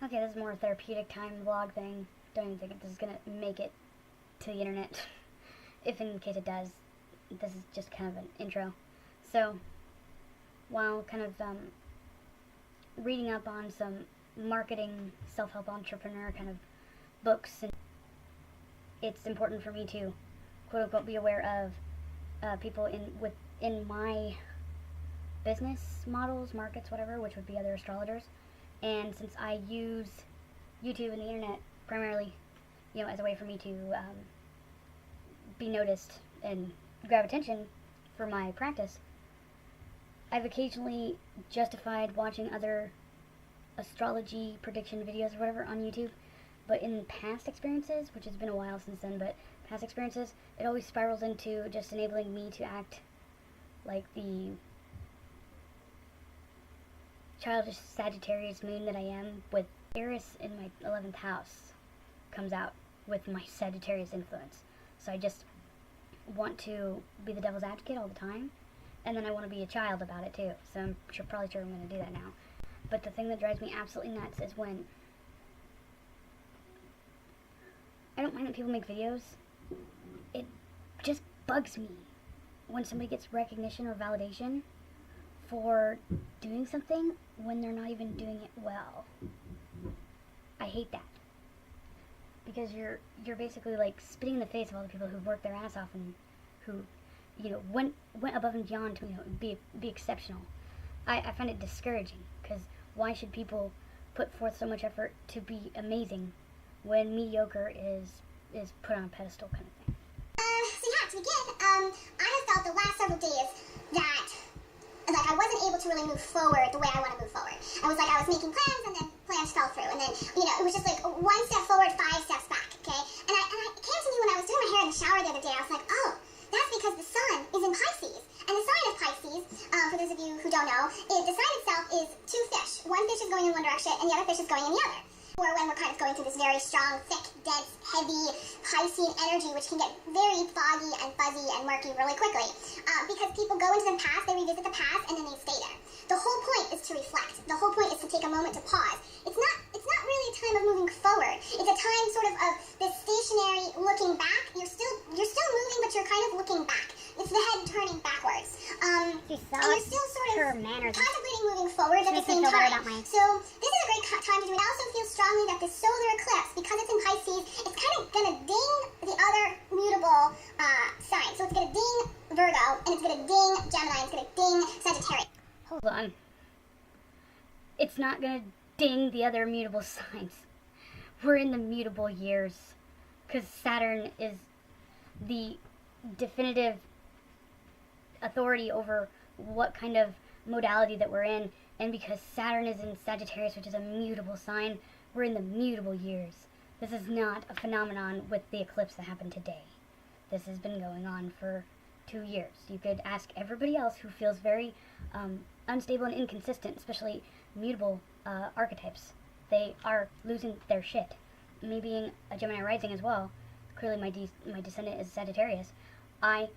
Okay, this is more a therapeutic time vlog thing. Don't even think this is gonna make it to the internet. If in case it does, this is just kind of an intro. So, while kind of reading up on some marketing, self-help entrepreneur kind of books, and it's important for me to quote-unquote be aware of people within my business models, markets, whatever, which would be other astrologers. And since I use YouTube and the internet primarily, as a way for me to be noticed and grab attention for my practice, I've occasionally justified watching other astrology prediction videos or whatever on YouTube. But in past experiences, which has been a while since then, but past experiences, it always spirals into just enabling me to act like the childish Sagittarius moon that I am, with Eris in my 11th house comes out with my Sagittarius influence. So I just want to be the devil's advocate all the time, and then I want to be a child about it too. So I'm probably sure I'm going to do that now. But the thing that drives me absolutely nuts is when I don't mind that people make videos. It just bugs me when somebody gets recognition or validation for doing something when they're not even doing it well. I hate that. Because you're basically like spitting in the face of all the people who worked their ass off and who, went above and beyond to be exceptional. I find it discouraging, because why should people put forth so much effort to be amazing when mediocre is put on a pedestal kind of thing? To begin, I have felt the last several days that I wasn't able to really move forward the way I want to move forward. I was making plans, and then plans fell through, and then, it was just like one step forward, 5 steps back, okay? And it came to me when I was doing my hair in the shower the other day. I was like, oh, that's because the sun is in Pisces. And the sign of Pisces, for those of you who don't know, the sign itself is 2 fish. One fish is going in one direction, and the other fish is going in the other. Or when we're kind of going through this very strong, thick, dense, heavy Piscean energy, which can get very foggy and fuzzy and murky really quickly. Because people go into the past, they revisit the past, and then they stay there. The whole point is to reflect. The whole point is to take a moment to pause. It's not really a time of moving forward. It's a time sort of this stationary looking back. You're still moving, but you're kind of looking back. It's the head turning backwards. And you're still sort of contemplating moving forward at the same time. So this is a great time to do it. I also feel strongly that this solar eclipse, because it's in Pisces, it's kind of going to ding the other mutable sign. So it's going to ding Virgo, and it's going to ding Gemini, and it's going to ding Sagittarius. Hold on. It's not going to ding the other mutable signs. We're in the mutable years, because Saturn is the definitive authority over what kind of modality that we're in, and because Saturn is in Sagittarius, which is a mutable sign, we're in the mutable years. This is not a phenomenon with the eclipse that happened today. This has been going on for 2 years. You could ask everybody else who feels very unstable and inconsistent, especially mutable archetypes. They are losing their shit. Me being a Gemini rising as well, clearly my descendant is Sagittarius, I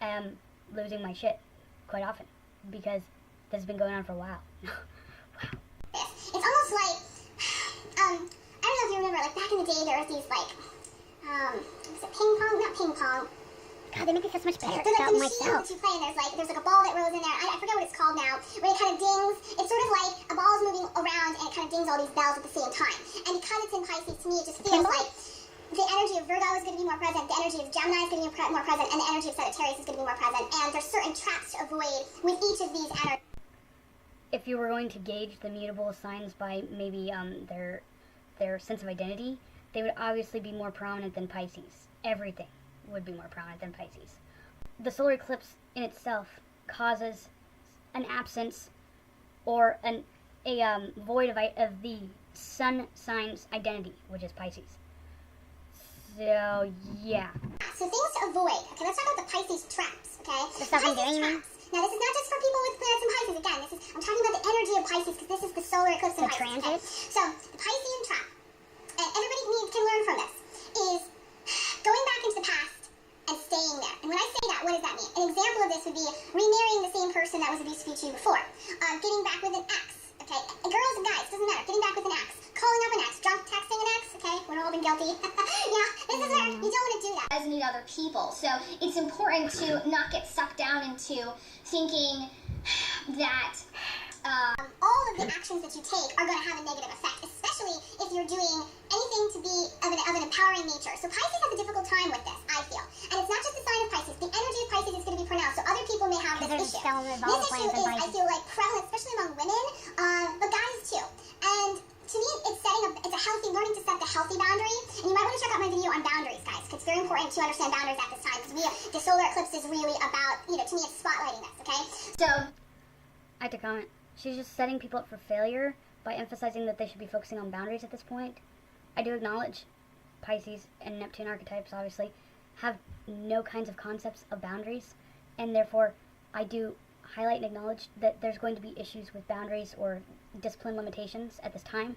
am losing my shit quite often, because this has been going on for a while. Wow. It's almost like, I don't know if you remember, back in the day there was these was it ping pong? Not ping pong. God, they make me feel so much better They're about the machines myself. that you play, and there's a ball that rolls in there. I forget what it's called now, where it kind of dings. It's sort of like a ball is moving around, and it kind of dings all these bells at the same time. And because it's in Pisces, to me, it just feels like the energy of Virgo is going to be more present, the energy of Gemini is going to be more present, and the energy of Sagittarius is going to be more present. And there's certain traps to avoid with each of these energies. If you were going to gauge the mutable signs by maybe their sense of identity, they would obviously be more prominent than Pisces. Everything would be more prominent than Pisces. The solar eclipse in itself causes an absence or a void of the sun sign's identity, which is Pisces. So, yeah. So things to avoid. Okay, let's talk about the Pisces traps, okay? The stuff I'm doing. Now, this is not just for people with planets in Pisces. Again, I'm talking about the energy of Pisces, because this is the solar eclipse in Pisces. Transit. Okay? So, the Piscean trap, and everybody can learn from this, is going back into the past and staying there. And when I say that, what does that mean? An example of this would be remarrying the same person that was abusive to you before. Getting back with an ex, okay? Girls and guys, doesn't matter. Getting back with an ex. Calling up other people. So it's important to not get sucked down into thinking that all of the actions that you take are going to have a negative effect, especially if you're doing anything to be of an empowering nature. So Pisces has a difficult time with this, I feel. And it's not just the sign of Pisces. The energy of Pisces is going to be pronounced, so other people may have this issue. This issue is, I feel like, prevalent, especially among women, but guys too. And to me, it's a healthy, learning to set the healthy boundary. And you might want to check out my video on boundaries, guys, because it's very important to understand boundaries at this time, because the solar eclipse is really about, to me, it's spotlighting this, okay? So I have to comment. She's just setting people up for failure by emphasizing that they should be focusing on boundaries at this point. I do acknowledge Pisces and Neptune archetypes, obviously, have no kinds of concepts of boundaries, and therefore I do highlight and acknowledge that there's going to be issues with boundaries or discipline limitations at this time.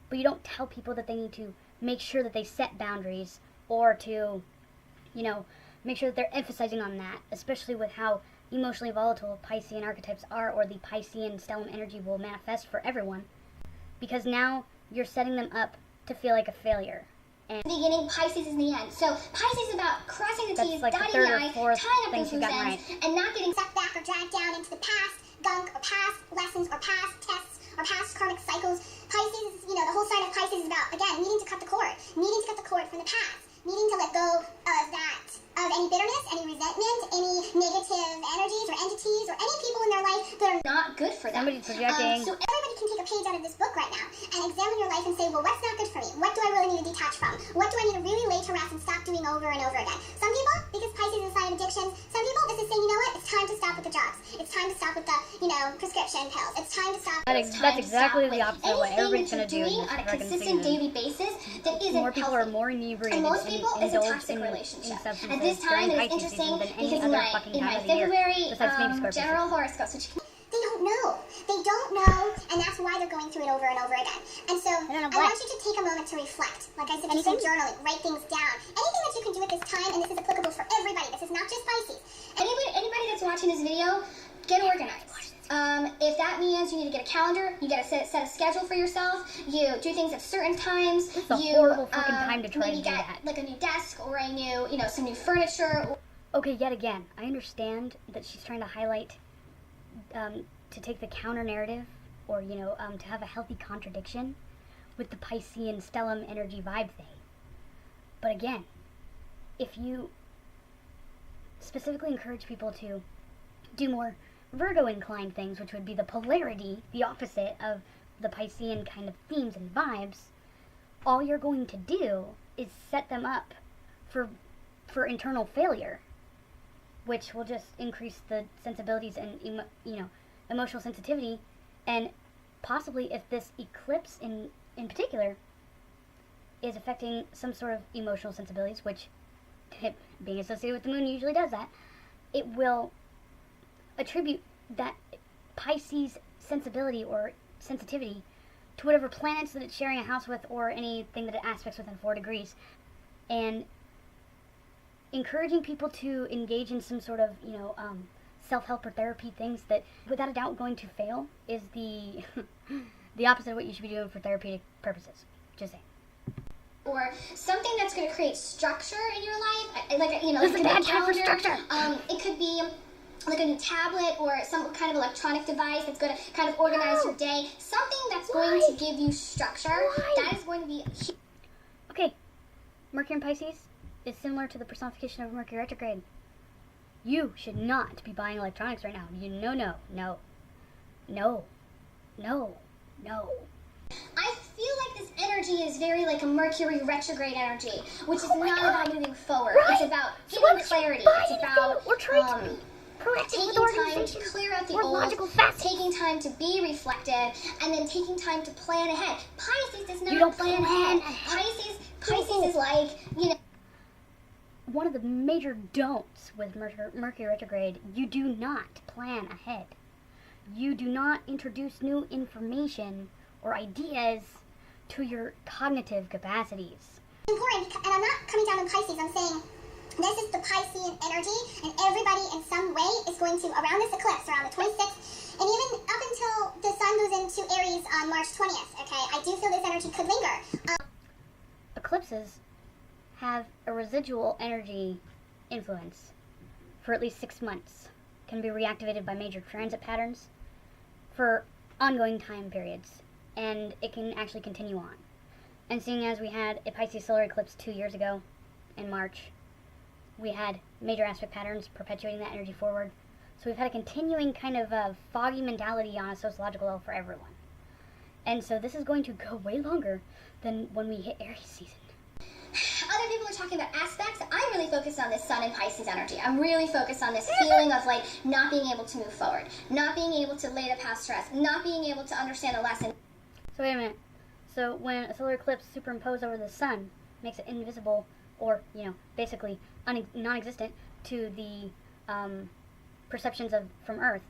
But you don't tell people that they need to make sure that they set boundaries or to, make sure that they're emphasizing on that, especially with how emotionally volatile Piscean archetypes are, or the Piscean stellium energy will manifest for everyone, because now you're setting them up to feel like a failure. And beginning, Pisces is the end. So Pisces is about crossing the T's, like dotting the I's, tying up those loose ends, and not getting sucked back or dragged down into the past gunk or past lessons or past tests or past karmic cycles. Pisces, the whole sign of Pisces is about, again, needing to cut the cord from the past, needing to let go of that, of any bitterness, any resentment, any negative energies or entities or any people in their life that are not good for them. Somebody's projecting. So everybody can take a page out of this book right now and examine your life and say, well, what's not good for me? What do I really need to detach from? What do I need to really lay to rest and stop doing over and over again? Some people, because Pisces is a sign of addiction, some people, this is saying, you know what? It's time to stop with the drugs. It's time to stop with the, prescription pills. It's time to stop. That's exactly the opposite of what everybody's going to do in this on a freaking consistent season. daily basis that isn't More people healthy. are more inebriated And most people, it's a indulged toxic in relationship. substances At this time, during it is Pisces interesting season than any because other in fucking my time of the year, February besides maybe Scorpio general season. horoscopes, which they don't know. They don't know, and that's why they're going through it over and over again. And so I want you to take a moment to reflect. Like I said, do some journaling, write things down. Anything that you can do at this time, and this is applicable for everybody. This is not just Pisces. Anybody that's watching this video, get organized. If that means you need to get a calendar, you got to set a schedule for yourself. You do things at certain times. It's a horrible fucking time to try to do get that. like a new desk or a new, some new furniture. Okay, yet again, I understand that she's trying to highlight, to take the counter narrative, or, to have a healthy contradiction with the Piscean stellium energy vibe thing. But again, if you specifically encourage people to do more Virgo inclined things, which would be the polarity, the opposite of the Piscean kind of themes and vibes, all you're going to do is set them up for internal failure, which will just increase the sensibilities and emotional sensitivity. And possibly, if this eclipse in particular is affecting some sort of emotional sensibilities, which being associated with the moon usually does that, it will attribute that Pisces sensibility or sensitivity to whatever planets that it's sharing a house with, or anything that it aspects within 4 degrees, and encouraging people to engage in some sort of self-help or therapy things that without a doubt going to fail is the the opposite of what you should be doing for therapeutic purposes. Just saying. Or something that's going to create structure in your life, This is a bad time for structure. It could be like a new tablet or some kind of electronic device that's going to kind of organize your day. Something that's going to give you structure. That is going to be okay. Mercury in Pisces is similar to the personification of Mercury retrograde. You should not be buying electronics right now. No. I feel like this energy is very like a Mercury retrograde energy, which is not about moving forward. Right. It's about getting clarity. It's about we're trying to be proactive taking with time to organization. clear out the We're old, logical facets. taking time to be reflective, and then taking time to plan ahead. Pisces does not You don't plan plan ahead. Pisces is like, one of the major don'ts with Mercury retrograde, you do not plan ahead. You do not introduce new information or ideas to your cognitive capacities. Important, and I'm not coming down on Pisces, I'm saying this is the Piscean energy, and everybody in some way is going to, around this eclipse, around the 26th, and even up until the sun goes into Aries on March 20th, okay, I do feel this energy could linger. Eclipses have a residual energy influence for at least 6 months, can be reactivated by major transit patterns for ongoing time periods, and it can actually continue on. And seeing as we had a Pisces solar eclipse 2 years ago in March, we had major aspect patterns perpetuating that energy forward. So we've had a continuing kind of a foggy mentality on a sociological level for everyone. And so this is going to go way longer than when we hit Aries season. Other people are talking about aspects. I'm really focused on this Sun and Pisces energy. I'm really focused on this feeling of like not being able to move forward, not being able to lay the past to rest, not being able to understand the lesson. So wait a minute. So when a solar eclipse superimposed over the sun makes it invisible, or, basically non-existent to the perceptions from Earth,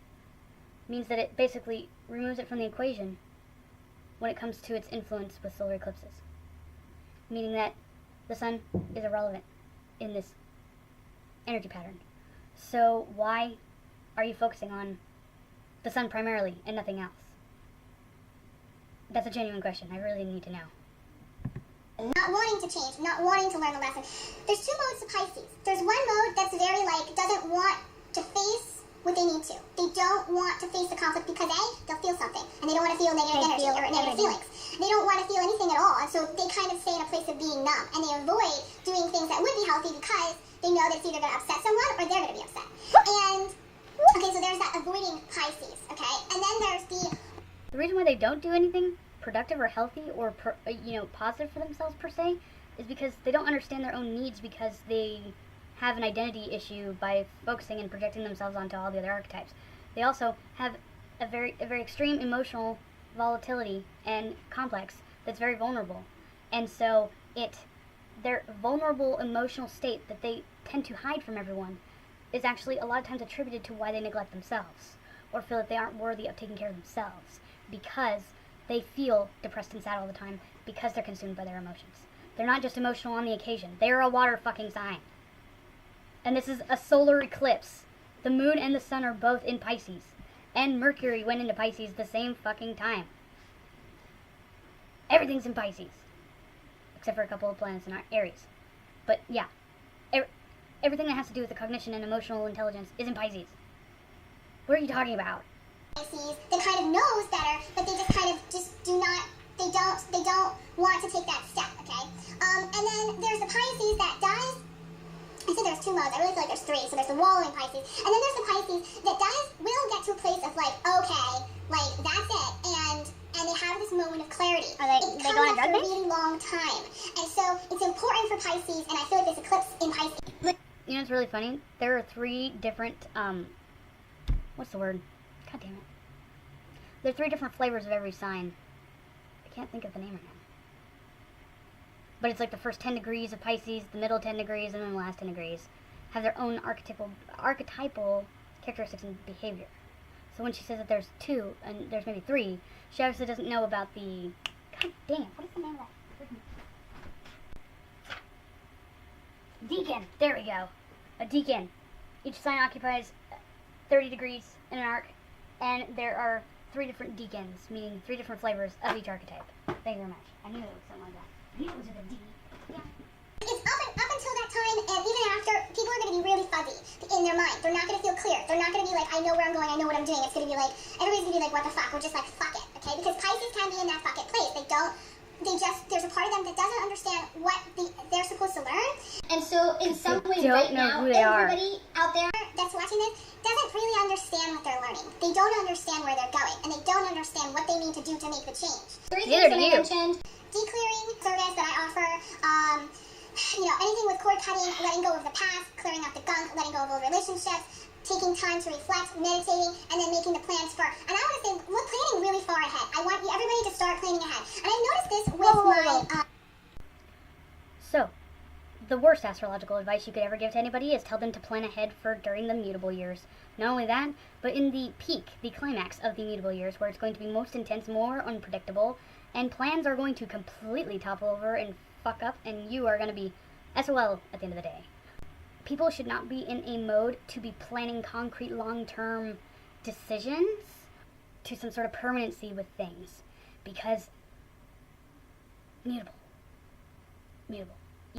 means that it basically removes it from the equation when it comes to its influence with solar eclipses. Meaning that the sun is irrelevant in this energy pattern. So why are you focusing on the sun primarily and nothing else? That's a genuine question. I really need to know. Not wanting to change, not wanting to learn the lesson. There's 2 modes to Pisces. There's one mode that's very doesn't want to face what they need to. They don't want to face the conflict because A, they'll feel something, and they don't want to feel negative energy or negative feelings. They don't want to feel anything at all, and so they kind of stay in a place of being numb, and they avoid doing things that would be healthy because they know that it's either going to upset someone or they're going to be upset. And, okay, so there's that avoiding Pisces, okay? And then there's the reason why they don't do anything productive or healthy or positive for themselves per se is because they don't understand their own needs, because they have an identity issue by focusing and projecting themselves onto all the other archetypes. They also have a very extreme emotional volatility and complex that's very vulnerable, and so their vulnerable emotional state that they tend to hide from everyone is actually a lot of times attributed to why they neglect themselves or feel that they aren't worthy of taking care of themselves, because they feel depressed and sad all the time because they're consumed by their emotions. They're not just emotional on the occasion. They're a water fucking sign. And this is a solar eclipse. The moon and the sun are both in Pisces. And Mercury went into Pisces the same fucking time. Everything's in Pisces. Except for a couple of planets in Aries. But yeah. Everything that has to do with the cognition and emotional intelligence is in Pisces. What are you talking about? Pisces that kind of knows better, but they they don't want to take that step, okay? And then there's the Pisces that does, I said there's 2 modes, I really feel like there's 3, so there's the wallowing Pisces, and then there's the Pisces that will get to a place of okay, that's it, and they have this moment of clarity. Are they going on after drug a really long time, and so it's important for Pisces, and I feel like this eclipse in Pisces. You know what's really funny? There are 3 different, what's the word? God damn it. There are 3 different flavors of every sign. I can't think of the name right now. But it's like the first 10 degrees of Pisces, the middle 10 degrees, and then the last 10 degrees have their own archetypal characteristics and behavior. So when she says that there's 2, and there's maybe 3, she obviously doesn't know about the... God damn, what is the name of that? Deacon! There we go. A deacon. Each sign occupies 30 degrees in an arc, and there are 3 different deacons, meaning 3 different flavors of each archetype. Thank you very much. I knew it was something like that. I knew it was with a D. Yeah. It's up until that time, and even after, people are going to be really fuzzy in their mind. They're not going to feel clear. They're not going to be I know where I'm going, I know what I'm doing. It's going to be everybody's going to be what the fuck? We're just fuck it, okay? Because Pisces can be in that fuck it place. There's a part of them that doesn't understand what they're supposed to learn. And so, in some way right now, everybody out there that's watching this doesn't really understand what they're learning. They don't understand where they're going, and they don't understand what they need to do to make the change. 3 things that I mentioned: declearing service that I offer, anything with cord cutting, letting go of the past, clearing up the gunk, letting go of old relationships, taking time to reflect, meditating, and then making the plans for. And I want to say, we're planning really far ahead. I want everybody to start planning ahead. And I've noticed this with So, the worst astrological advice you could ever give to anybody is tell them to plan ahead for during the mutable years. Not only that, but in the peak, the climax of the mutable years, where it's going to be most intense, more unpredictable, and plans are going to completely topple over and fuck up, and you are going to be SOL at the end of the day. People should not be in a mode to be planning concrete long-term decisions to some sort of permanency with things, because mutable.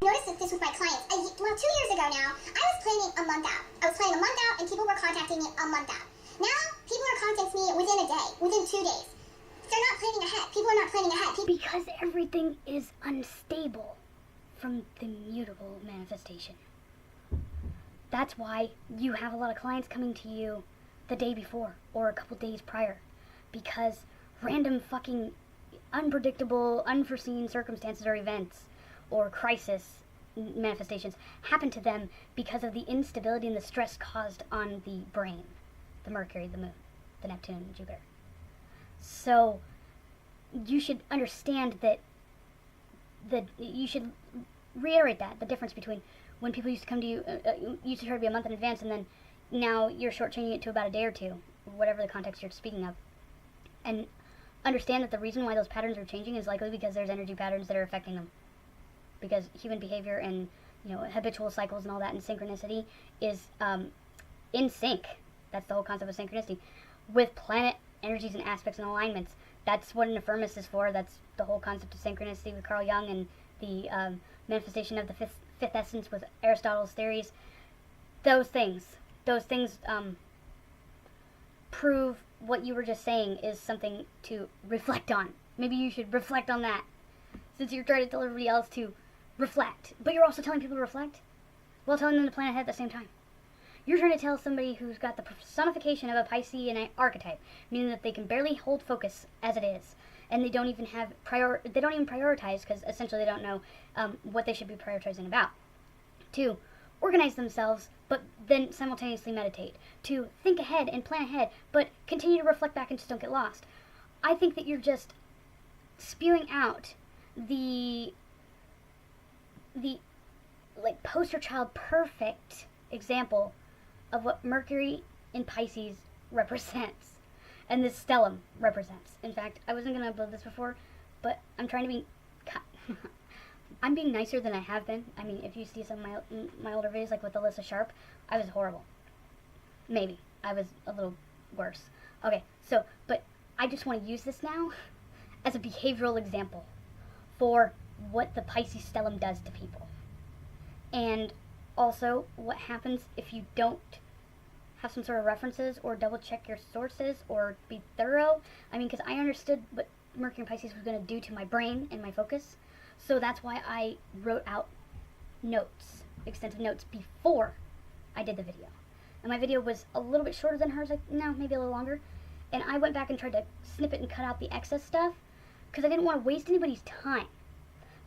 I noticed this with my clients. 2 years ago now, I was planning a month out. I was planning a month out, and people were contacting me a month out. Now, people are contacting me within a day, within 2 days. They're not planning ahead. People are not planning ahead. Because everything is unstable from the mutable manifestation. That's why you have a lot of clients coming to you the day before or a couple days prior. Because random fucking unpredictable, unforeseen circumstances or events or crisis manifestations happen to them because of the instability and the stress caused on the brain, the Mercury, the Moon, the Neptune, and Jupiter. So you should understand that you should reiterate that, the difference between when people used to come to you, used to try to be a month in advance, and then now you're shortchanging it to about a day or two, whatever the context you're speaking of. And understand that the reason why those patterns are changing is likely because there's energy patterns that are affecting them. Because human behavior and habitual cycles and all that and synchronicity is in sync. That's the whole concept of synchronicity with planet energies and aspects and alignments. That's what an affirmist is for. That's the whole concept of synchronicity with Carl Jung and the manifestation of the fifth essence with Aristotle's theories. Those things prove what you were just saying is something to reflect on. Maybe you should reflect on that, since you're trying to tell everybody else to reflect. But you're also telling people to reflect while telling them to plan ahead at the same time. You're trying to tell somebody who's got the personification of a Piscean archetype, meaning that they can barely hold focus as it is, and they don't even prioritize because essentially they don't know what they should be prioritizing about. To organize themselves, but then simultaneously meditate. To think ahead and plan ahead, but continue to reflect back and just don't get lost. I think that you're just spewing out the like poster child perfect example of what Mercury in Pisces represents and this stellium represents. In fact, I wasn't going to upload this before, but I'm trying to be I'm being nicer than I have been. I mean, if you see some of my older videos, like with Alyssa Sharp, I was horrible. Maybe. I was a little worse. Okay, so, but I just want to use this now as a behavioral example for what the Pisces stellium does to people. And also what happens if you don't have some sort of references or double check your sources or be thorough. I mean, because I understood what Mercury and Pisces was going to do to my brain and my focus. So that's why I wrote out notes, extensive notes, before I did the video. And my video was a little bit shorter than hers, like, no, maybe a little longer. And I went back and tried to snip it and cut out the excess stuff because I didn't want to waste anybody's time.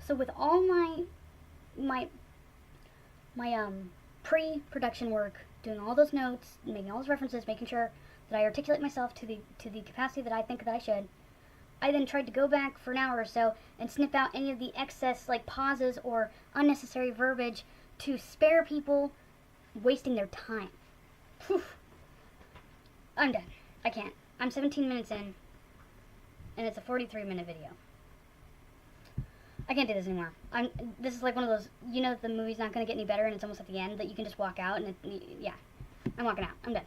So with all my pre-production work, doing all those notes, making all those references, making sure that I articulate myself to the capacity that I think that I should, I then tried to go back for an hour or so and snip out any of the excess, like, pauses or unnecessary verbiage to spare people wasting their time. Whew. I'm done. I can't. I'm 17 minutes in, and it's a 43-minute video. I can't do this anymore. This is like one of those, the movie's not going to get any better and it's almost at the end that you can just walk out and yeah. I'm walking out. I'm done.